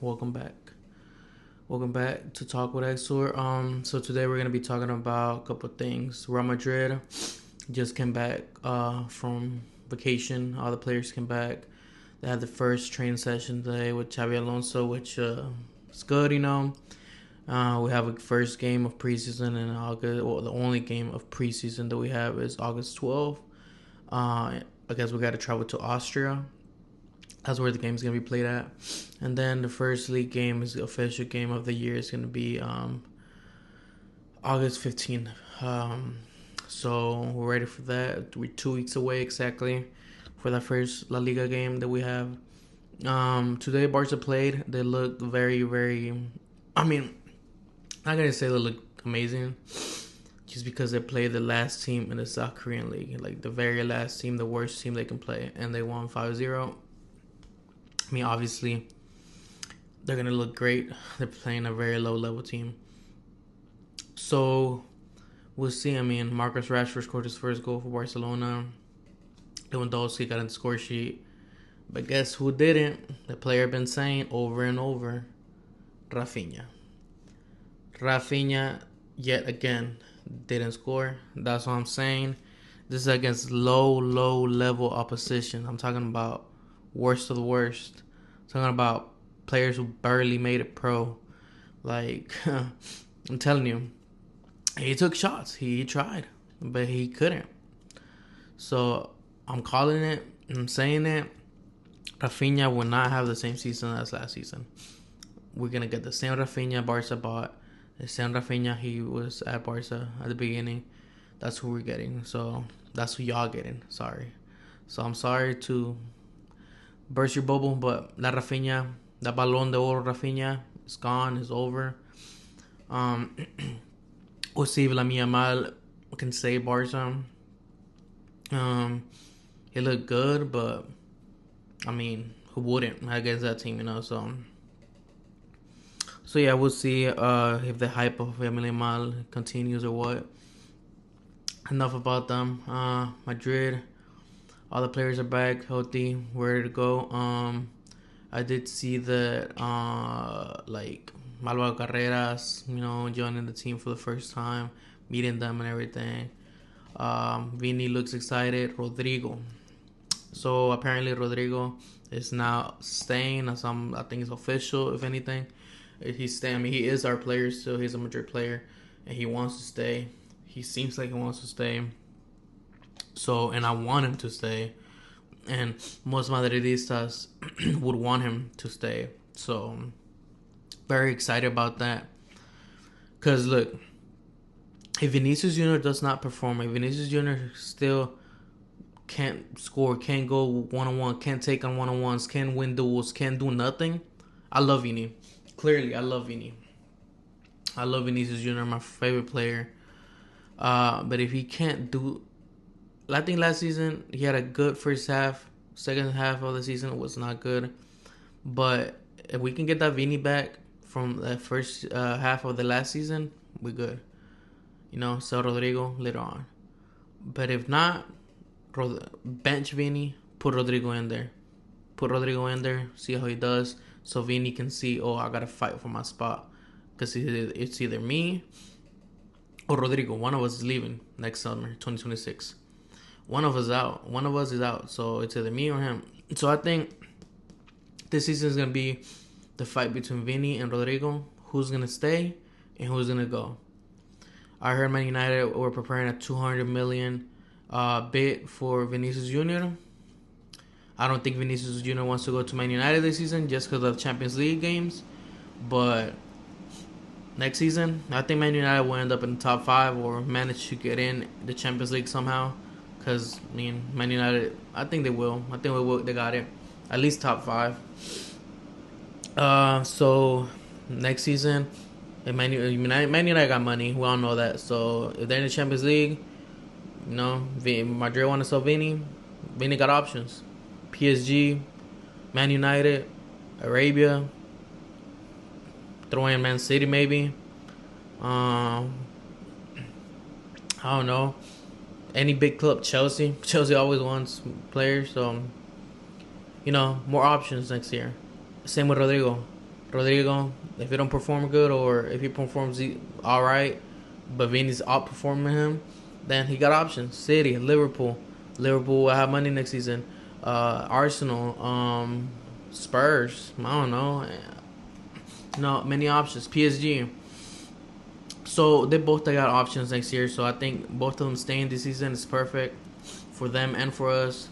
Welcome back. Welcome back to Talk with Exor. So today we're gonna be talking about a couple of things. Real Madrid just came back from vacation. All the players came back. They had the first training session today with Xavi Alonso, which is good. We have a first game of preseason in August. Well, the only game of preseason that we have is August 12th. I guess we got to travel to Austria. That's where the game's gonna be played at. And then the first league game is the official game of the year. It's gonna be August 15th. So we're ready for that. We're 2 weeks away exactly for that first La Liga game that we have. Today Barca played. They look very, very. I mean, I'm not gonna say they look amazing, just because they played the last team in the South Korean league, like the very last team, the worst team they can play, and they won 5-0. I mean, obviously, they're going to look great. They're playing a very low-level team. So, we'll see. I mean, Marcus Rashford scored his first goal for Barcelona. Lewandowski got in the score sheet. But guess who didn't? The player been saying over and over. Rafinha. Rafinha, yet again, didn't score. That's what I'm saying. This is against low-level opposition. I'm talking about worst of the worst. Talking about players who barely made it pro. Like, I'm telling you, he took shots. He tried, but he couldn't. So, I'm calling it. I'm saying it. Rafinha will not have the same season as last season. We're going to get the same Rafinha Barca bought. The same Rafinha he was at Barca at the beginning. That's who we're getting. So, that's who y'all getting. Sorry. So, I'm sorry to burst your bubble, but that Rafinha, that Balón de Oro Rafinha, is gone, is over. We'll see if Lamine Yamal can save Barca. He looked good, but I mean, who wouldn't against that team, So yeah, we'll see if the hype of Lamine Yamal continues or what. Enough about them. Madrid. All the players are back, healthy, ready to go. I did see that, like, Malvado Carreras, joining the team for the first time, meeting them and everything. Vini looks excited. Rodrigo. So, apparently, Rodrigo is now staying. I think it's official, if anything. He's staying. I mean, he is our player still. He's a Madrid player, and he wants to stay. He seems like he wants to stay. So, and I want him to stay. And most Madridistas would want him to stay. So, very excited about that. Because, look, if Vinicius Jr. does not perform, if Vinicius Jr. still can't score, can't go one-on-one, can't take on one-on-ones, can't win duels, can't do nothing, I love Vini. Clearly, I love Vini. I love Vinicius Jr., my favorite player. But if he can't do... I think last season he had a good first half. Second half of the season was not good. But if we can get that Vini back from the first half of the last season, we're good. Sell Rodrigo later on. But if not, bench Vini, put Rodrigo in there. See how he does. So Vini can see, I got to fight for my spot. Because it's either me or Rodrigo. One of us is leaving next summer, 2026. One of us is out. So it's either me or him. So I think this season is going to be the fight between Vini and Rodrigo. Who's going to stay and who's going to go. I heard Man United were preparing a $200 million bid for Vinicius Jr. I don't think Vinicius Jr. wants to go to Man United this season just because of Champions League games. But next season, I think Man United will end up in the top 5 or manage to get in the Champions League somehow. Because, Man United, I think they will. They got it. At least top 5. So, next season, if Man United got money. We all know that. So, if they're in the Champions League, Madrid want to sell Vini. Vini got options. PSG, Man United, Arabia. Throw in Man City maybe. I don't know. Any big club, Chelsea. Chelsea always wants players, so more options next year. Same with Rodrigo. Rodrigo, if he don't perform good or if he performs all right, but Vini's outperforming him, then he got options. City, Liverpool. Liverpool will have money next season. Arsenal, Spurs. I don't know. No, many options. PSG. So they both got options next year. So I think both of them staying this season is perfect for them and for us.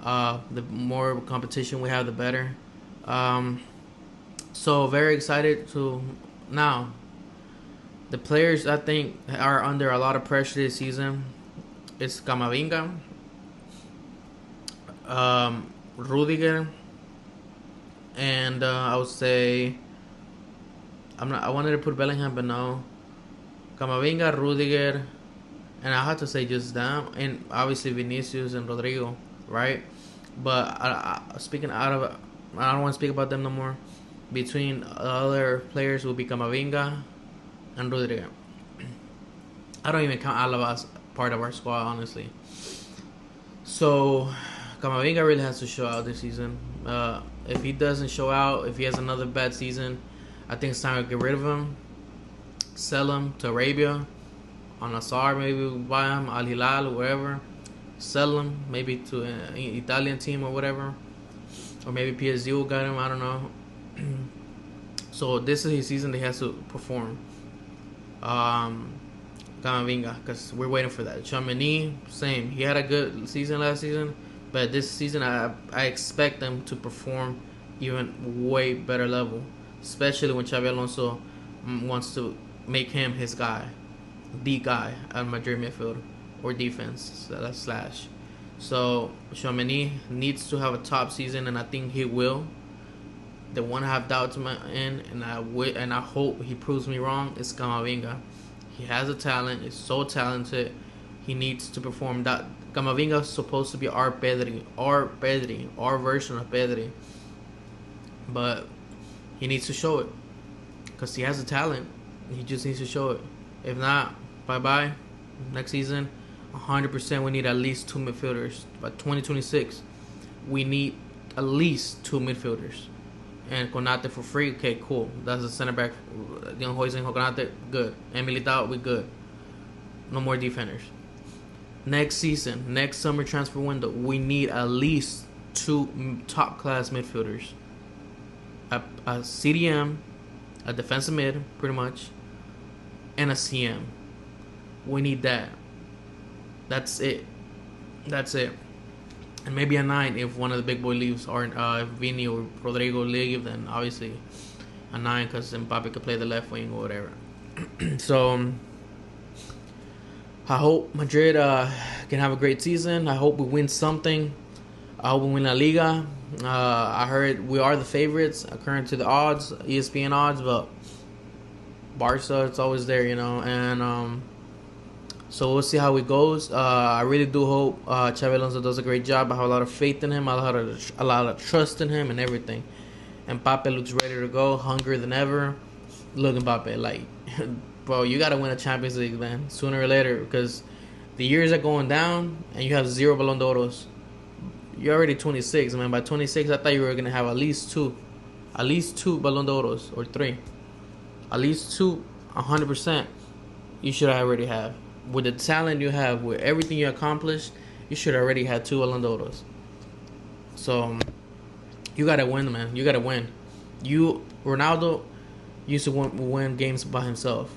The more competition we have, the better. So very excited to now. The players I think are under a lot of pressure this season. It's Camavinga, Rudiger, and I would say I wanted to put Bellingham, but no. Camavinga, Rudiger, and I had to say just them, and obviously Vinicius and Rodrigo, right? But speaking out of, I don't want to speak about them no more. Between other players will be Camavinga and Rudiger. I don't even count Alaba as part of our squad, honestly. So Camavinga really has to show out this season. If he doesn't show out, if he has another bad season, I think it's time to get rid of him. Sell him to Arabia, on Asar, maybe buy him, Al Hilal, wherever. Sell him, maybe to an Italian team or whatever. Or maybe PSG will get him, I don't know. So this is his season that he has to perform. Camavinga, because we're waiting for that. Tchouaméni, same. He had a good season last season, but this season I expect them to perform even way better level, especially when Xabi Alonso wants to make him his guy, the guy at Madrid midfield or defense slash. So Tchouaméni needs to have a top season, and I think he will. The one I have doubts in, and I hope he proves me wrong, is Camavinga. He has a talent. He's so talented. He needs to perform. That Camavinga is supposed to be our Pedri, our version of Pedri. But he needs to show it because he has a talent. He just needs to show it. If not, bye-bye. Next season, 100% we need at least 2 midfielders. By 2026, we need at least 2 midfielders. And Konate for free, okay, cool. That's a center back. Young Hoysen, Konate, good. And Militao, we good. No more defenders. Next season, next summer transfer window, we need at least 2 top-class midfielders. A CDM, a defensive mid, pretty much, and a CM. We need that. That's it. And maybe a 9 if one of the big boy leaves, or if Vini or Rodrigo leave, then obviously a 9 because Mbappe could play the left wing or whatever. So I hope Madrid can have a great season. I hope we win something. I hope we win La Liga. I heard we are the favorites according to the odds, ESPN odds, but Barca, it's always there, and so we'll see how it goes. I really do hope Xabi Alonso does a great job. I have a lot of faith in him, a lot of trust in him and everything. And Mbappe looks ready to go, hungrier than ever. Look, Mbappe, like, bro, you got to win a Champions League, man, sooner or later, because the years are going down and you have 0 Ballon d'Oros. You're already 26, man. By 26, I thought you were going to have at least 2 Ballon d'Oros, or 3. At least 2, 100%, you should already have. With the talent you have, with everything you accomplished, you should already have 2 Ballon d'Oros. So, you got to win, man. You got to win. Ronaldo used to win games by himself.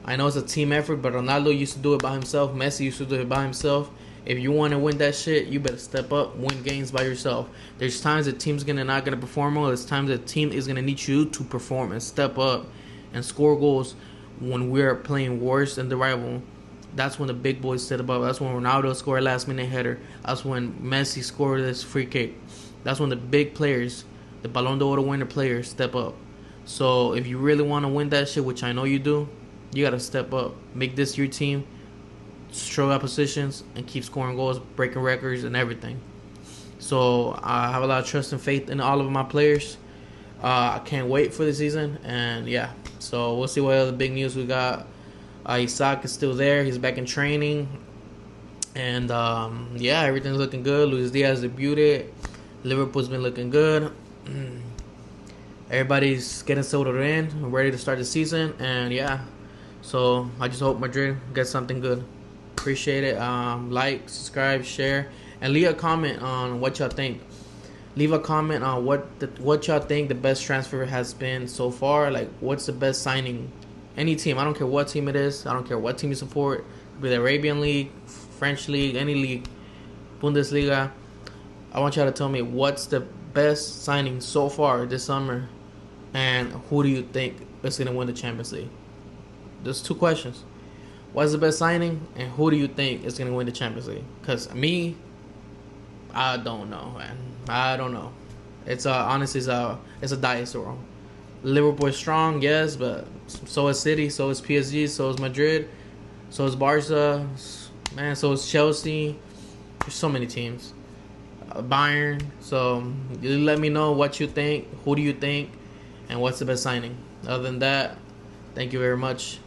I know it's a team effort, but Ronaldo used to do it by himself. Messi used to do it by himself. If you want to win that shit, you better step up, win games by yourself. There's times the team's not gonna perform well. There's times the team is gonna need you to perform and step up and score goals when we're playing worse than the rival. That's when the big boys step up. That's when Ronaldo scored a last-minute header. That's when Messi scored this free kick. That's when the big players, the Ballon d'Or winner players, step up. So if you really want to win that shit, which I know you do, you got to step up. Make this your team. Show up positions and keep scoring goals, breaking records, and everything. So I have a lot of trust and faith in all of my players. I can't wait for the season. And yeah, so we'll see what other big news we got. Isaac is still there. He's back in training. And yeah, everything's looking good. Luis Diaz debuted. Liverpool's been looking good. everybody's getting settled in, ready to start the season, and yeah. So I just hope Madrid gets something good. Appreciate it. Like, subscribe, share, and leave a comment on what y'all think. Leave a comment on what y'all think the best transfer has been so far. Like, what's the best signing? Any team. I don't care what team it is. I don't care what team you support. Be the Arabian League, French League, any league, Bundesliga. I want y'all to tell me what's the best signing so far this summer, and who do you think is going to win the Champions League? There's two questions. What's the best signing, and who do you think is going to win the Champions League? Because me, I don't know, man. I don't know. It's honestly, it's a dice roll. Liverpool is strong, yes, but so is City, so is PSG, so is Madrid, so is Barca, man, so is Chelsea. There's so many teams. Bayern. So you let me know what you think. Who do you think, and what's the best signing? Other than that, thank you very much.